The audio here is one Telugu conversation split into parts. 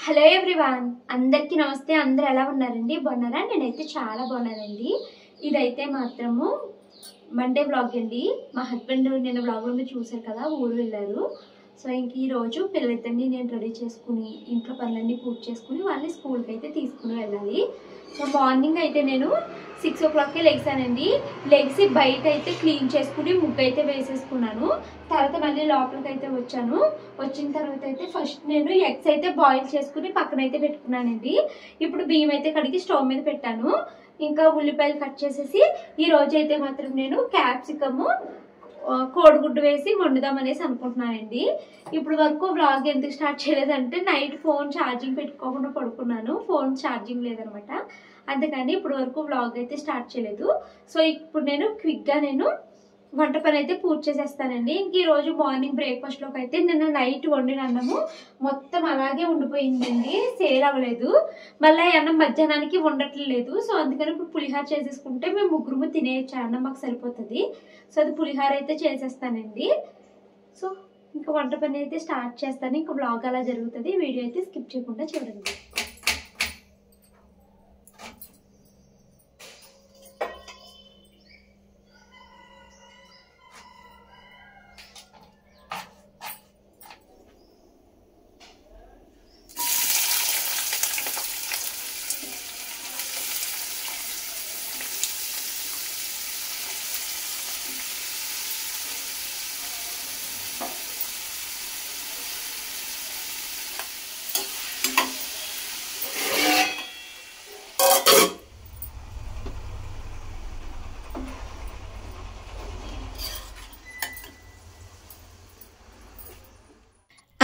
హలో ఎవ్రీవన్, అందరికీ నమస్తే. అందరూ ఎలా ఉన్నారండి? బాగున్నారా? నేనైతే చాలా బాగున్నానండి. ఇదైతే మాత్రము మండే వ్లాగ్ అండి. మా హస్బెండ్ నేను వ్లాగ్లో చూశారు కదా, ఊరు వెళ్ళారు. సో ఇంక ఈరోజు పిల్లలిద్దరిని నేను రెడీ చేసుకుని ఇంట్లో పనులన్నీ పూర్తి చేసుకుని వాళ్ళని స్కూల్కి అయితే తీసుకుని వెళ్ళాలి. సో మార్నింగ్ అయితే నేను 6 o'clockకి లెగ్సానండి. లెగ్సి బయట అయితే క్లీన్ చేసుకుని ముగ్గు అయితే వేసేసుకున్నాను. తర్వాత మళ్ళీ లోపలికి అయితే వచ్చాను. వచ్చిన తర్వాత అయితే ఫస్ట్ నేను ఎగ్స్ అయితే బాయిల్ చేసుకుని పక్కన అయితే పెట్టుకున్నానండి. ఇప్పుడు బియ్యం అయితే కడిగి స్టవ్ మీద పెట్టాను. ఇంకా ఉల్లిపాయలు కట్ చేసేసి ఈ రోజు అయితే మాత్రం నేను క్యాప్సికము కోడిగుడ్డు వేసి వండుదాం అనేసి అనుకుంటున్నానండి. ఇప్పుడు వరకు వ్లాగ్ ఎందుకు స్టార్ట్ చేయలేదంటే నైట్ ఫోన్ ఛార్జింగ్ పెట్టుకోకుండా పడుకున్నాను. ఫోన్ ఛార్జింగ్ లేదనమాట, అందుకని ఇప్పుడు వరకు వ్లాగ్ అయితే స్టార్ట్ చేయలేదు. సో ఇప్పుడు నేను క్విక్గా వంట పని అయితే పూర్తి చేసేస్తానండి. ఇంక ఈరోజు మార్నింగ్ బ్రేక్ఫాస్ట్లోకి అయితే నిన్న నైట్ వండిన అన్నము మొత్తం అలాగే ఉండిపోయిందండి, సేల్ అవ్వలేదు. మళ్ళీ అన్నం మధ్యాహ్నానికి ఉండట్లేదు. సో అందుకని ఇప్పుడు పులిహార చేసేసుకుంటే మేము ముగ్గురు తినేయచ్చు, అన్నం మాకు సరిపోతుంది. సో అది పులిహార అయితే చేసేస్తానండి. సో ఇంకా వంట పని అయితే స్టార్ట్ చేస్తాను. ఇంకా బ్లాగ్ అలా జరుగుతుంది. వీడియో అయితే స్కిప్ చేయకుండా చూడండి.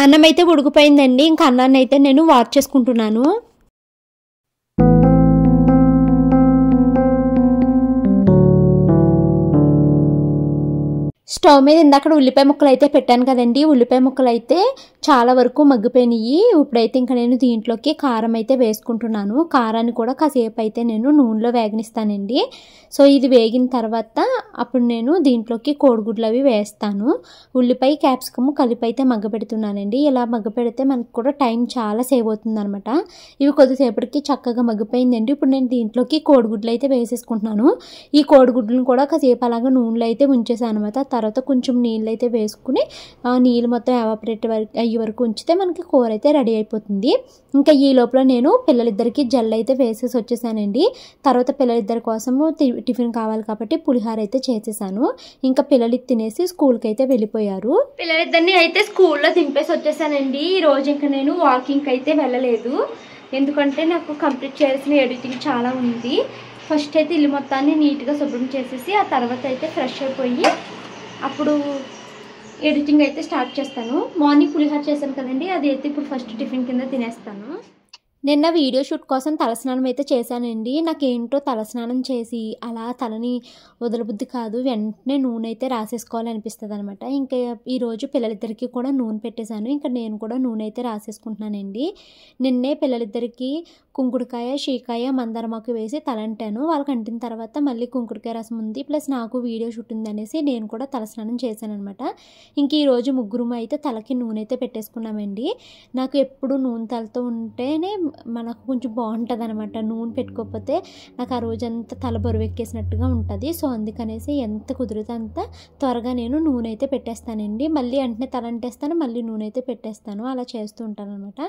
అన్నం అయితే ఉడికిపోయిందండి. ఇంకా అన్నాన్ని అయితే నేను వాష్ చేసుకుంటున్నాను. స్టవ్ మీద ఇందాక ఉల్లిపాయ ముక్కలు అయితే పెట్టాను కదండి. ఉల్లిపాయ ముక్కలు అయితే చాలా వరకు మగ్గిపోయినాయి. ఇప్పుడైతే ఇంకా నేను దీంట్లోకి కారం అయితే వేసుకుంటున్నాను. కారాన్ని కూడా కాసేపు అయితే నేను నూనెలో వేగనిస్తానండి. సో ఇది వేగిన తర్వాత అప్పుడు నేను దీంట్లోకి కోడిగుడ్లు అవి వేస్తాను. ఉల్లిపాయ క్యాప్సికమ్ కలిపి అయితే మగ్గపెడుతున్నానండి. ఇలా మగ్గపెడితే మనకు కూడా టైం చాలా సేవ్ అవుతుంది అనమాట. ఇవి కొద్దిసేపటికి చక్కగా మగ్గిపోయిందండి. ఇప్పుడు నేను దీంట్లోకి కోడిగుడ్లు అయితే వేసేసుకుంటున్నాను. ఈ కోడిగుడ్లను కూడా కాసేపు అలాగా నూనెలో అయితే ఉంచేసాను అనమాట. తర్వాత కొంచెం నీళ్ళు అయితే వేసుకుని నీళ్ళు మొత్తం ఎవాపరేట్ అయ్యే వరకు ఉంచితే మనకి కూర అయితే రెడీ అయిపోతుంది. ఇంకా ఈ లోపల నేను పిల్లలిద్దరికి జెల్ అయితే వేసేసి వచ్చేసానండి. తర్వాత పిల్లలిద్దరి కోసము టిఫిన్ కావాలి కాబట్టి పులిహార అయితే చేసేసాను. ఇంకా పిల్లలు తినేసి స్కూల్కి అయితే వెళ్ళిపోయారు. పిల్లలిద్దరిని అయితే స్కూల్లో దింపేసి వచ్చేసానండి. ఈ రోజు ఇంకా నేను వాకింగ్కి అయితే వెళ్ళలేదు, ఎందుకంటే నాకు కంప్లీట్ చేయాల్సిన ఎడిటింగ్ చాలా ఉంది. ఫస్ట్ అయితే ఇల్లు మొత్తాన్ని నీట్గా శుభ్రం చేసేసి ఆ తర్వాత అయితే ఫ్రెష్ అయిపోయి అప్పుడు ఎడిటింగ్ అయితే స్టార్ట్ చేస్తాను. మార్నింగ్ పులిహార చేశాను కదండి, అది అయితే ఇప్పుడు ఫస్ట్ టిఫిన్ కింద తినేస్తాను. నిన్న వీడియో షూట్ కోసం తలస్నానం అయితే చేశానండి. నాకేంటో తలస్నానం చేసి అలా తలని వదలబుద్ధి కాదు, వెంటనే నూనె అయితే రాసేసుకోవాలనిపిస్తుంది అనమాట. ఇంకా ఈరోజు పిల్లలిద్దరికీ కూడా నూనె పెట్టేశాను. ఇంకా నేను కూడా నూనె అయితే రాసేసుకుంటున్నానండి. నిన్నే పిల్లలిద్దరికీ కుంకుడుకాయ, షీకాయ, మందారమాకు వేసి తలంటాను. వాళ్ళకి అంటిన తర్వాత మళ్ళీ కుంకుడుకాయ రసం ఉంది, ప్లస్ నాకు వీడియో షూట్ ఉంది అనేసి నేను కూడా తలస్నానం చేశాను అనమాట. ఇంక ఈరోజు ముగ్గురు అయితే తలకి నూనె అయితే పెట్టేసుకున్నామండి. నాకు ఎప్పుడు నూనె తలతో ఉంటేనే మనకు కొంచెం బాగుంటుంది అనమాట. నూనె పెట్టుకోకపోతే నాకు ఆ రోజంతా తల బరువెక్కేసినట్టుగా ఉంటుంది. సో అందుకనేసి ఎంత కుదిరితే అంత త్వరగా నేను నూనె అయితే పెట్టేస్తానండి. మళ్ళీ వెంటనే తల అంటేస్తాను, మళ్ళీ నూనె అయితే పెట్టేస్తాను, అలా చేస్తూ ఉంటాను అనమాట.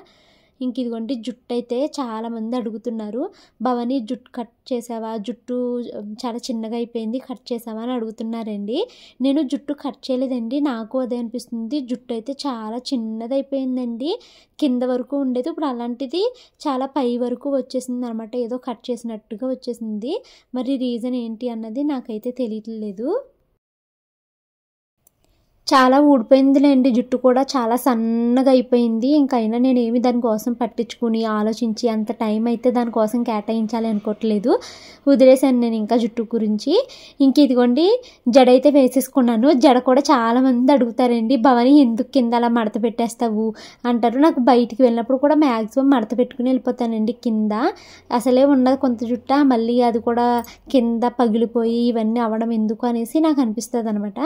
ఇంక ఇదిగోండి జుట్టు అయితే చాలామంది అడుగుతున్నారు, భవాని జుట్టు కట్ చేసావా, జుట్టు చాలా చిన్నగా అయిపోయింది కట్ చేసావా అని అడుగుతున్నారండి. నేను జుట్టు కట్ చేయలేదండి, నాకు అదే అనిపిస్తుంది. జుట్టు అయితే చాలా చిన్నది అయిపోయిందండి, కింద వరకు ఉండేది ఇప్పుడు అలాంటిది చాలా పై వరకు వచ్చేసింది అనమాట. ఏదో కట్ చేసినట్టుగా వచ్చేసింది. మరి రీజన్ ఏంటి అన్నది నాకైతే తెలియట్లేదు. చాలా ఊడిపోయిందిలేండి, జుట్టు కూడా చాలా సన్నగా అయిపోయింది. ఇంకైనా నేనేమి దానికోసం పట్టించుకుని ఆలోచించి అంత టైం అయితే దానికోసం కేటాయించాలి అనుకోవట్లేదు, వదిలేసాను నేను ఇంకా జుట్టు గురించి. ఇంక ఇదిగోండి జడ అయితే వేసేసుకున్నాను. జడ కూడా చాలామంది అడుగుతారండి, భవాని ఎందుకు కింద అలా మడత పెట్టేస్తావు అంటారు. నాకు బయటికి వెళ్ళినప్పుడు కూడా మ్యాక్సిమం మడత పెట్టుకుని వెళ్ళిపోతానండి. కింద అసలే ఉన్నది కొంత జుట్ట, మళ్ళీ అది కూడా కింద పగిలిపోయి ఇవన్నీ అవ్వడం ఎందుకు అనేసి నాకు అనిపిస్తుంది అనమాట.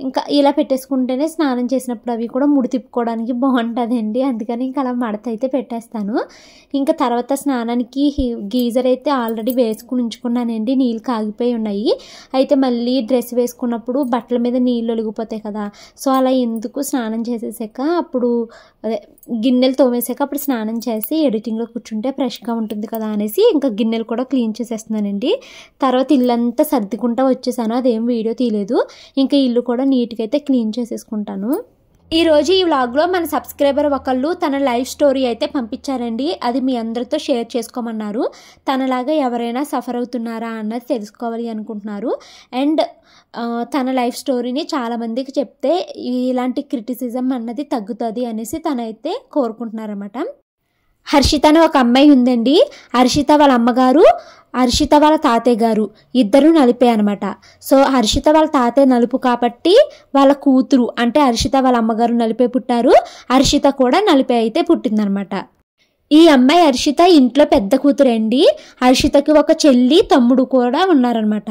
ఇంకా ఇలా పెట్టేసుకుంటేనే స్నానం చేసినప్పుడు అవి కూడా ముడి తిప్పుకోవడానికి బాగుంటుందండి. అందుకని ఇంకా అలా మడత అయితే పెట్టేస్తాను. ఇంకా తర్వాత స్నానానికి గీజర్ అయితే ఆల్రెడీ వేసుకుని ఉంచుకున్నానండి. నీళ్ళు కాగిపోయి ఉన్నాయి. అయితే మళ్ళీ డ్రెస్ వేసుకున్నప్పుడు బట్టల మీద నీళ్ళు ఒలిగిపోతాయి కదా, సో అలా ఎందుకు స్నానం చేసేసాక అప్పుడు అదే గిన్నెలు తోమేసాక అప్పుడు స్నానం చేసి ఎడిటింగ్లో కూర్చుంటే ఫ్రెష్గా ఉంటుంది కదా అనేసి ఇంకా గిన్నెలు కూడా క్లీన్ చేసేస్తున్నానండి. తర్వాత ఇల్లంతా సర్దుకుంటా వచ్చేసాను, అదేం వీడియో తీయలేదు. ఇంకా ఇల్లు కూడా నీట్గా అయితే క్లీన్ చేసేసుకుంటాను. ఈరోజు ఈ వ్లాగ్లో మన సబ్స్క్రైబర్ ఒకళ్ళు తన లైఫ్ స్టోరీ అయితే పంపించారండి. అది మీ అందరితో షేర్ చేసుకోమన్నారు. తనలాగా ఎవరైనా సఫర్ అవుతున్నారా అన్నది తెలుసుకోవాలి అనుకుంటున్నారు. అండ్ తన లైఫ్ స్టోరీని చాలామందికి చెప్తే ఇలాంటి క్రిటిసిజం అన్నది తగ్గుతుంది అనేసి తనైతే కోరుకుంటున్నారన్నమాట. హర్షిత అని ఒక అమ్మాయి ఉందండి. హర్షిత వాళ్ళ అమ్మగారు, హర్షిత వాళ్ళ తాతయ్య గారు ఇద్దరు నలిపే అనమాట. సో హర్షిత వాళ్ళ తాతయ్య నలుపు కాబట్టి వాళ్ళ కూతురు అంటే హర్షిత వాళ్ళ అమ్మగారు నలిపే పుట్టారు, హర్షిత కూడా నలిపే అయితే పుట్టిందనమాట. ఈ అమ్మాయి హర్షిత ఇంట్లో పెద్ద కూతురండి. హర్షితకి ఒక చెల్లి తమ్ముడు కూడా ఉన్నారనమాట.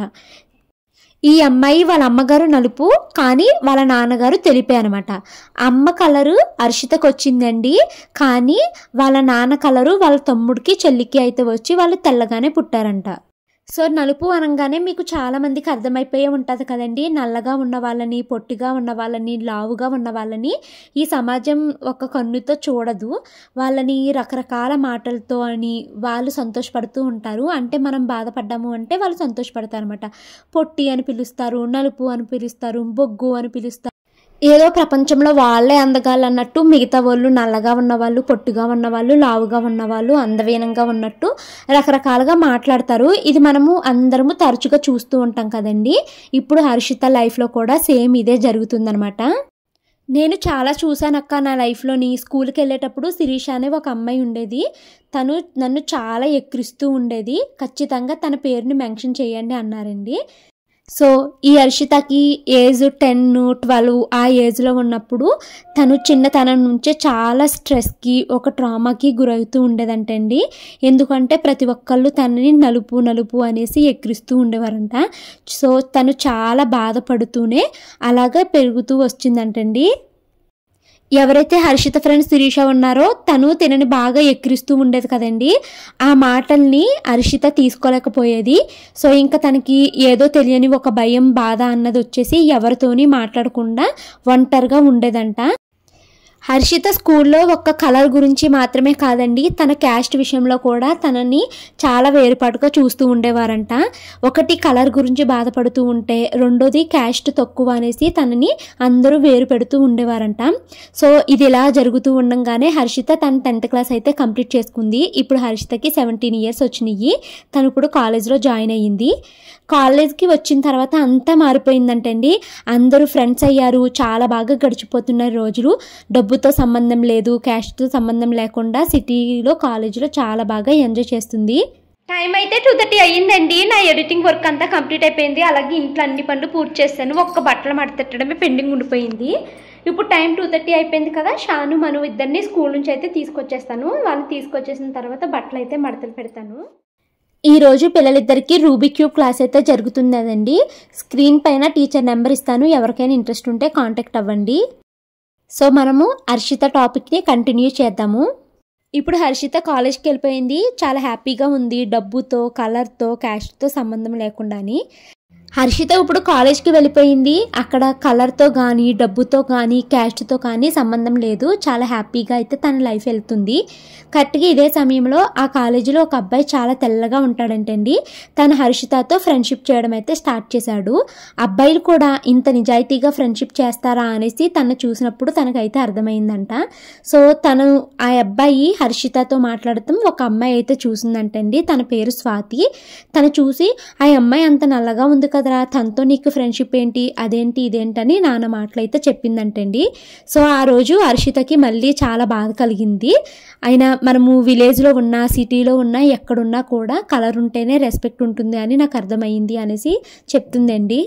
ఈ అమ్మాయి వాళ్ళ అమ్మగారు నలుపు కానీ వాళ్ళ నాన్నగారు తెలిపే అనమాట. అమ్మ కలరు హర్షితకు వచ్చిందండి, కానీ వాళ్ళ నాన్న కలరు వాళ్ళ తమ్ముడికి చెల్లికి అయితే వచ్చి వాళ్ళు తెల్లగానే పుట్టారంట. సో నలుపు అనగానే మీకు చాలామందికి అర్థమైపోయే ఉంటుంది కదండి. నల్లగా ఉన్న వాళ్ళని, పొట్టిగా ఉన్న వాళ్ళని, లావుగా ఉన్న వాళ్ళని ఈ సమాజం ఒక కన్నుతో చూడదు. వాళ్ళని రకరకాల మాటలతో అని వాళ్ళు సంతోషపడుతూ ఉంటారు. అంటే మనం బాధపడ్డాము అంటే వాళ్ళు సంతోషపడతారు అనమాట. పొట్టి అని పిలుస్తారు, నలుపు అని పిలుస్తారు, బొగ్గు అని పిలుస్తారు. ఏదో ప్రపంచంలో వాళ్ళే అందగాళ్ళు అన్నట్టు మిగతా వాళ్ళు నల్లగా ఉన్నవాళ్ళు, పొట్టుగా ఉన్నవాళ్ళు, లావుగా ఉన్నవాళ్ళు, అందవీనంగా ఉన్నట్టు రకరకాలుగా మాట్లాడతారు. ఇది మనము అందరము తరచుగా చూస్తూ ఉంటాం కదండి. ఇప్పుడు హర్షిత లైఫ్లో కూడా సేమ్ ఇదే జరుగుతుందనమాట. నేను చాలా చూసానక్క నా లైఫ్లోని. స్కూల్కి వెళ్ళేటప్పుడు శిరీష అనే ఒక అమ్మాయి ఉండేది. తను నన్ను చాలా ఎక్కిరిస్తూ ఉండేది. ఖచ్చితంగా తన పేరుని మెన్షన్ చేయండి అన్నారండి. సో ఈ హర్షితకి ఏజ్ 10-12 ఆ ఏజ్లో ఉన్నప్పుడు తను చిన్నతనం నుంచే చాలా స్ట్రెస్కి, ఒక ట్రామాకి గురవుతూ ఉండేదంటండి. ఎందుకంటే ప్రతి ఒక్కళ్ళు తనని నలుపు నలుపు అనేసి ఎక్కిరిస్తూ ఉండేవారంట. సో తను చాలా బాధపడుతూనే అలాగే పెరుగుతూ వచ్చిందంటండి. ఎవరైతే హర్షిత ఫ్రెండ్ శిరీష ఉన్నారో తను తినని బాగా ఎక్కిరిస్తూ ఉండేది కదండి. ఆ మాటల్ని హర్షిత తీసుకోలేకపోయేది. సో ఇంకా తనకి ఏదో తెలియని ఒక భయం, బాధ అన్నది వచ్చేసి ఎవరితోని మాట్లాడకుండా ఒంటరిగా ఉండేదంట. హర్షిత స్కూల్లో ఒక్క కలర్ గురించి మాత్రమే కాదండి, తన క్యాస్ట్ విషయంలో కూడా తనని చాలా వేరుపాటుగా చూస్తూ ఉండేవారంట. ఒకటి కలర్ గురించి బాధపడుతూ ఉంటే, రెండోది క్యాస్ట్ తక్కువ అనేసి తనని అందరూ వేరు పెడుతూ ఉండేవారంట. సో ఇది ఇలా జరుగుతూ ఉండగానే హర్షిత తన 10th క్లాస్ అయితే కంప్లీట్ చేసుకుంది. ఇప్పుడు హర్షితకి 17 years వచ్చినాయి. తను ఇప్పుడు కాలేజ్లో జాయిన్ అయ్యింది. కాలేజ్కి వచ్చిన తర్వాత అంతా మారిపోయిందంటండి. అందరూ ఫ్రెండ్స్ అయ్యారు. చాలా బాగా గడిచిపోతున్నారు రోజులు. డబ్బుతో సంబంధం లేదు, క్యాష్తో సంబంధం లేకుండా సిటీలో కాలేజీలో చాలా బాగా ఎంజాయ్ చేస్తుంది. టైం అయితే 2:30 అయ్యిందండి. నా ఎడిటింగ్ వర్క్ అంతా కంప్లీట్ అయిపోయింది. అలాగే ఇంట్లో అన్ని పనులు పూర్తి చేస్తాను. ఒక్క బట్టలు మడతెట్టడమే పెండింగ్ ఉండిపోయింది. ఇప్పుడు టైం 2:30 అయిపోయింది కదా. షాను మను ఇద్దరిని స్కూల్ నుంచి అయితే తీసుకొచ్చేస్తాను. వాళ్ళని తీసుకొచ్చేసిన తర్వాత బట్టలు అయితే మడతలు పెడతాను. ఈరోజు పిల్లలిద్దరికీ రూబిక్ క్యూబ్ క్లాస్ అయితే జరుగుతుందండి. స్క్రీన్ పైన టీచర్ నెంబర్ ఇస్తాను, ఎవరికైనా ఇంట్రెస్ట్ ఉంటే కాంటాక్ట్ అవ్వండి. సో మనము హర్షిత టాపిక్ని కంటిన్యూ చేద్దాము. ఇప్పుడు హర్షిత కాలేజ్కి వెళ్ళిపోయింది. చాలా హ్యాపీగా ఉంది. డబ్బుతో, కలర్తో, క్యాష్తో సంబంధం లేకుండాని. హర్షిత ఇప్పుడు కాలేజ్కి వెళ్ళిపోయింది. అక్కడ కలర్తో కానీ, డబ్బుతో కానీ, క్యాస్ట్తో కానీ సంబంధం లేదు. చాలా హ్యాపీగా అయితే తన లైఫ్ వెళ్తుంది. కరెక్ట్గా ఇదే సమయంలో ఆ కాలేజీలో ఒక అబ్బాయి చాలా తెల్లగా ఉంటాడంటండి. తను హర్షితతో ఫ్రెండ్షిప్ చేయడం అయితే స్టార్ట్ చేశాడు. అబ్బాయిలు కూడా ఇంత నిజాయితీగా ఫ్రెండ్షిప్ చేస్తారా అనేసి తను చూసినప్పుడు తనకైతే అర్థమైందంట. సో తను ఆ అబ్బాయి హర్షితతో మాట్లాడటం ఒక అమ్మాయి అయితే చూసిందంటండి. తన పేరు స్వాతి. తను చూసి ఆ అమ్మాయి అంత నల్లగా ఉంది కదరా, తనతో నీకు ఫ్రెండ్షిప్ ఏంటి, అదేంటి ఇదేంటని నాన్న మాటలైతే చెప్పిందంటండి. సో ఆ రోజు హర్షితకి మళ్ళీ చాలా బాధ కలిగింది. అయినా మనము విలేజ్లో ఉన్నా, సిటీలో ఉన్నా, ఎక్కడున్నా కూడా కలర్ ఉంటేనే రెస్పెక్ట్ ఉంటుంది అని నాకు అర్థమైంది అనేసి చెప్తుందండి.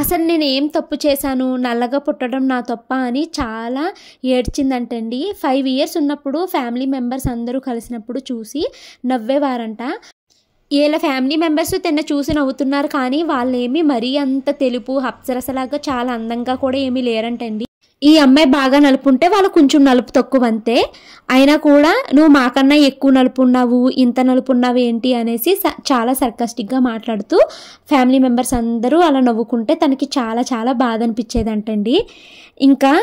అసలు నేను ఏం తప్పు చేశాను, నల్లగా పుట్టడం నా తప్ప అని చాలా ఏడ్చిందంటండి. 5 years ఉన్నప్పుడు ఫ్యామిలీ మెంబర్స్ అందరూ కలిసినప్పుడు చూసి నవ్వేవారంట. వీళ్ళ ఫ్యామిలీ మెంబర్స్ తిన్న చూసి నవ్వుతున్నారు, కానీ వాళ్ళేమి మరీ అంత తెలుపు అప్సరసలాగా చాలా అందంగా కూడా ఏమీ లేరంటండి. ఈ అమ్మాయి బాగా నలుపుంటే వాళ్ళు కొంచెం నలుపు తక్కువ అంతే. అయినా కూడా నువ్వు మాకన్నా ఎక్కువ నలుపున్నావు, ఇంత నలుపున్నావు ఏంటి అనేసి చాలా సర్కాస్టిక్గా మాట్లాడుతూ ఫ్యామిలీ మెంబర్స్ అందరూ అలా నవ్వుకుంటే తనకి చాలా చాలా బాధ అనిపించేదంటండి. ఇంకా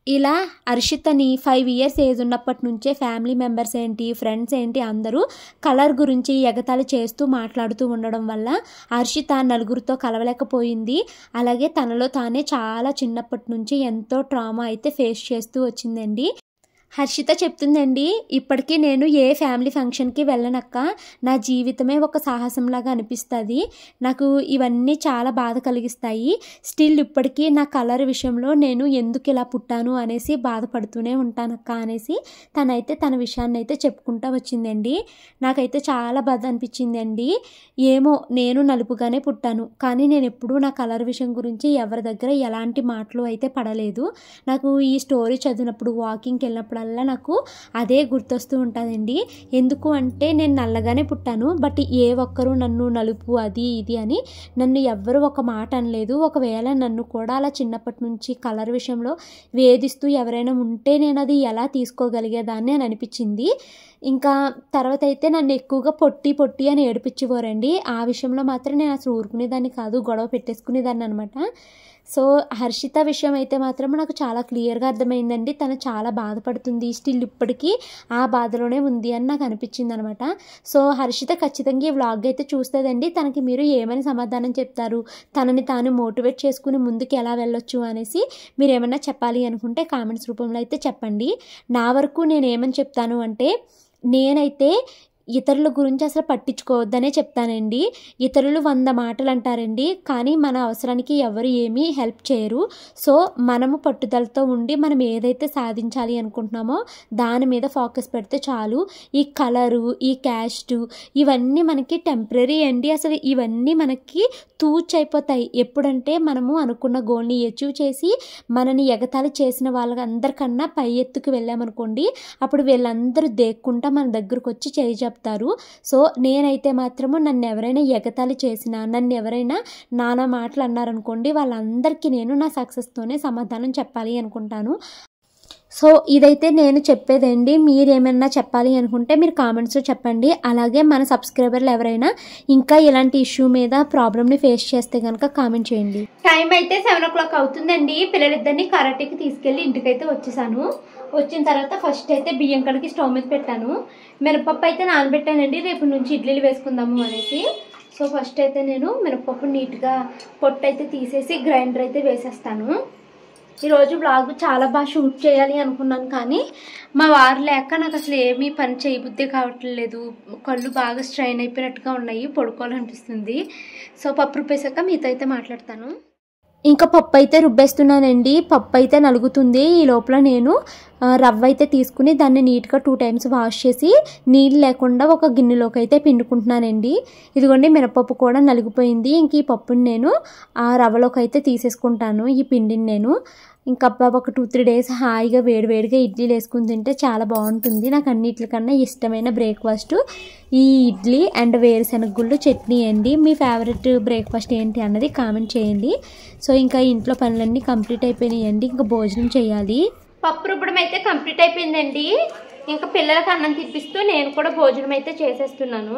ఇలా హర్షితని 5 years ఏజ్ ఉన్నప్పటి నుంచే ఫ్యామిలీ మెంబర్స్ ఏంటి, ఫ్రెండ్స్ ఏంటి అందరూ కలర్ గురించి ఎగతాళి చేస్తూ మాట్లాడుతూ ఉండడం వల్ల హర్షిత నలుగురితో కలవలేకపోయింది. అలాగే తనలో తానే చాలా చిన్నప్పటి నుంచి ఎంతో ట్రామా అయితే ఫేస్ చేస్తూ వచ్చిందండి. హర్షిత చెప్తుందండి, ఇప్పటికీ నేను ఏ ఫ్యామిలీ ఫంక్షన్కి వెళ్ళనక్క, నా జీవితమే ఒక సాహసంలాగా అనిపిస్తుంది, నాకు ఇవన్నీ చాలా బాధ కలిగిస్తాయి, స్టిల్ ఇప్పటికీ నా కలర్ విషయంలో నేను ఎందుకు ఇలా పుట్టాను అనేసి బాధపడుతూనే ఉంటానక్క అనేసి తనైతే తన విషయాన్ని అయితే చెప్పుకుంటూ వచ్చిందండి. నాకైతే చాలా బాధ అనిపించిందండి. ఏమో నేను నలుపుగానే పుట్టాను, కానీ నేను ఎప్పుడూ నా కలర్ విషయం గురించి ఎవరి దగ్గర ఎలాంటి మాటలు అయితే పడలేదు. నాకు ఈ స్టోరీ చదివినప్పుడు వాకింగ్కి వెళ్ళినప్పుడు నాకు అదే గుర్తొస్తూ ఉంటుందండి. ఎందుకు అంటే నేను నల్లగానే పుట్టాను, బట్ ఏ ఒక్కరూ నన్ను నలుపు అది ఇది అని నన్ను ఎవ్వరూ ఒక మాట అనలేదు. ఒకవేళ నన్ను కూడా అలా చిన్నప్పటి నుంచి కలర్ విషయంలో వేధిస్తూ ఎవరైనా ఉంటే నేను అది ఎలా తీసుకోగలిగేదాన్ని అని అనిపించింది. ఇంకా తర్వాత అయితే నన్ను ఎక్కువగా పొట్టి అని ఏడిపించేవారండి. ఆ విషయంలో మాత్రం నేను అసలు ఊరుకునేదాన్ని కాదు, గొడవ పెట్టేసుకునేదాన్ని అనమాట. సో హర్షిత విషయం అయితే మాత్రం నాకు చాలా క్లియర్గా అర్థమైందండి. తను చాలా బాధపడుతుంది, స్టిల్ ఇప్పటికీ ఆ బాధలోనే ఉంది అని నాకు అనిపించింది అనమాట. సో హర్షిత ఖచ్చితంగా ఈ వ్లాగ్ అయితే చూస్తుందండి. తనకి మీరు ఏమని సమాధానం చెప్తారు, తనని తాను మోటివేట్ చేసుకుని ముందుకు ఎలా వెళ్ళొచ్చు అనేసి మీరు ఏమన్నా చెప్పాలి అనుకుంటే కామెంట్స్ రూపంలో అయితే చెప్పండి. నా వరకు నేను ఏమని చెప్తాను అంటే, నేనైతే ఇతరుల గురించి అసలు పట్టించుకోవద్దనే చెప్తానండి. ఇతరులు 100 మాటలు అంటారండి, కానీ మన అవసరానికి ఎవరు ఏమీ హెల్ప్ చేయరు. సో మనము పట్టుదలతో ఉండి మనం ఏదైతే సాధించాలి అనుకుంటున్నామో దాని మీద ఫోకస్ పెడితే చాలు. ఈ కలరు, ఈ క్యాస్ట్ ఇవన్నీ మనకి టెంపరీ అండి. అసలు ఇవన్నీ మనకి తూచైపోతాయి ఎప్పుడంటే మనము అనుకున్న గోల్ని అచీవ్ చేసి మనని ఎగతాళి చేసిన వాళ్ళందరికన్నా పై ఎత్తుకు వెళ్ళామనుకోండి, అప్పుడు వీళ్ళందరూ దేక్కుంటా మన దగ్గరకు వచ్చి చేయి చెప్తారు. సో నేనైతే మాత్రము నన్ను ఎవరైనా ఎగతాళి చేసినా, నన్ను ఎవరైనా నానా మాటలు అన్నారనుకోండి, వాళ్ళందరికీ నేను నా సక్సెస్తోనే సమాధానం చెప్పాలి అనుకుంటాను. సో ఇదైతే నేను చెప్పేదండి. మీరేమైనా చెప్పాలి అనుకుంటే మీరు కామెంట్స్లో చెప్పండి. అలాగే మన సబ్స్క్రైబర్లు ఎవరైనా ఇంకా ఇలాంటి ఇష్యూ మీద ప్రాబ్లమ్ని ఫేస్ చేస్తే కనుక కామెంట్ చేయండి. టైం అయితే 7 o'clock అవుతుందండి. పిల్లలిద్దరిని కరాటేకి తీసుకెళ్ళి ఇంటికైతే వచ్చేసాను. వచ్చిన తర్వాత ఫస్ట్ అయితే బియ్యం కడిగి స్టవ్ మీద పెట్టాను. మినపప్పు అయితే నానబెట్టానండి, రేపు నుంచి ఇడ్లీలు వేసుకుందాము అనేసి. సో ఫస్ట్ అయితే నేను మినపప్పు నీట్గా పొట్టు అయితే తీసేసి గ్రైండర్ అయితే వేసేస్తాను. ఈరోజు బ్లాగ్ చాలా బాగా షూట్ చేయాలి అనుకున్నాను, కానీ మా వారు లేక నాకు అసలు ఏమీ పని చేయబుద్ధి కావట్లేదు. కళ్ళు బాగా స్ట్రైన్ అయిపోయినట్టుగా ఉన్నాయి, పడుకోవాలనిపిస్తుంది. సో పప్పు రుబ్బేసాక మీతో అయితే మాట్లాడతాను. ఇంకా పప్పు అయితే రుబ్బేస్తున్నానండి. పప్పు అయితే నలుగుతుంది. ఈ లోపల నేను రవ్వ అయితే తీసుకుని దాన్ని నీట్గా 2 times వాష్ చేసి నీళ్ళు లేకుండా ఒక గిన్నెలోకి అయితే పిండుకుంటున్నానండి. ఇదిగోండి మినపప్పు కూడా నలిగిపోయింది. ఇంక ఈ పప్పుని నేను ఆ రవ్వలోకి అయితే తీసేసుకుంటాను. ఈ పిండిని నేను ఇంకా ఒక 2-3 days హాయిగా వేడివేడిగా ఇడ్లీలు వేసుకుని తింటే చాలా బాగుంటుంది. నాకు అన్నిటికన్నా ఇష్టమైన బ్రేక్ఫాస్ట్ ఈ ఇడ్లీ అండ్ వేరుశనగ గుళ్ళు చట్నీ అండి. మీ ఫేవరెట్ బ్రేక్ఫాస్ట్ ఏంటి అన్నది కామెంట్ చేయండి. సో ఇంకా ఇంట్లో పనులన్నీ కంప్లీట్ అయిపోయినాయండి. ఇంకా భోజనం చేయాలి. పప్పు రుబ్బడం అయితే కంప్లీట్ అయిపోయిందండి. ఇంకా పిల్లలకి అన్నం తినిపిస్తూ నేను కూడా భోజనం అయితే చేసేస్తున్నాను.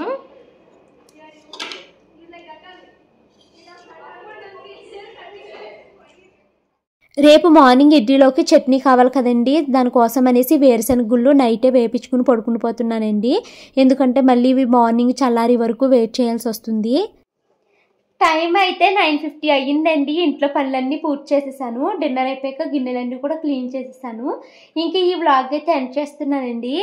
రేపు మార్నింగ్ ఇడ్లీలోకి చట్నీ కావాలి కదండి, దానికోసం అనేసి వేరుశనగ గుళ్ళు నైటే వేపించుకుని పడుకుని పోతున్నానండి. ఎందుకంటే మళ్ళీ ఇవి మార్నింగ్ చల్లారి వరకు వెయిట్ చేయాల్సి వస్తుంది. టైం అయితే 9:50 అయ్యిందండి. ఇంట్లో పనులన్నీ పూర్తి చేసేసాను. డిన్నర్ అయిపోయాక గిన్నెలన్నీ కూడా క్లీన్ చేసేసాను. ఇంకా ఈ వ్లాగ్ అయితే ఎండ్ చేస్తున్నానండి.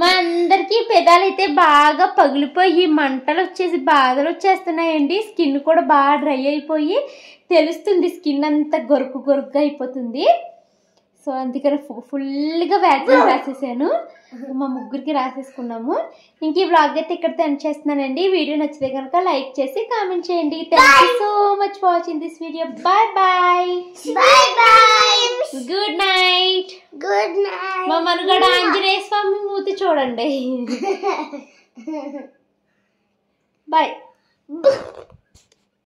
మా అందరికి పెదాలు అయితే బాగా పగిలిపోయి మంటలు వచ్చేసి బాధలు వచ్చేస్తున్నాయండి. స్కిన్ కూడా బాగా డ్రై అయిపోయి తెలుస్తుంది, స్కిన్ అంతా గొరుకుగా అయిపోతుంది. సో అందుకని ఫుల్గా వ్యాక్సిన్ రాసేసాను. మా ముగ్గురికి రాసేసుకున్నాము. ఇంక ఈ వ్లాగ్ అయితే ఇక్కడితో ఎండ్ చేస్తున్నానండి. వీడియో నచ్చితే కనుక లైక్ చేసి కామెంట్ చేయండి. Thank you so much for watching this video. Bye bye. Good night. మా మనుగడ ఆంజనేయ స్వామి మూతి చూడండి. బాయ్.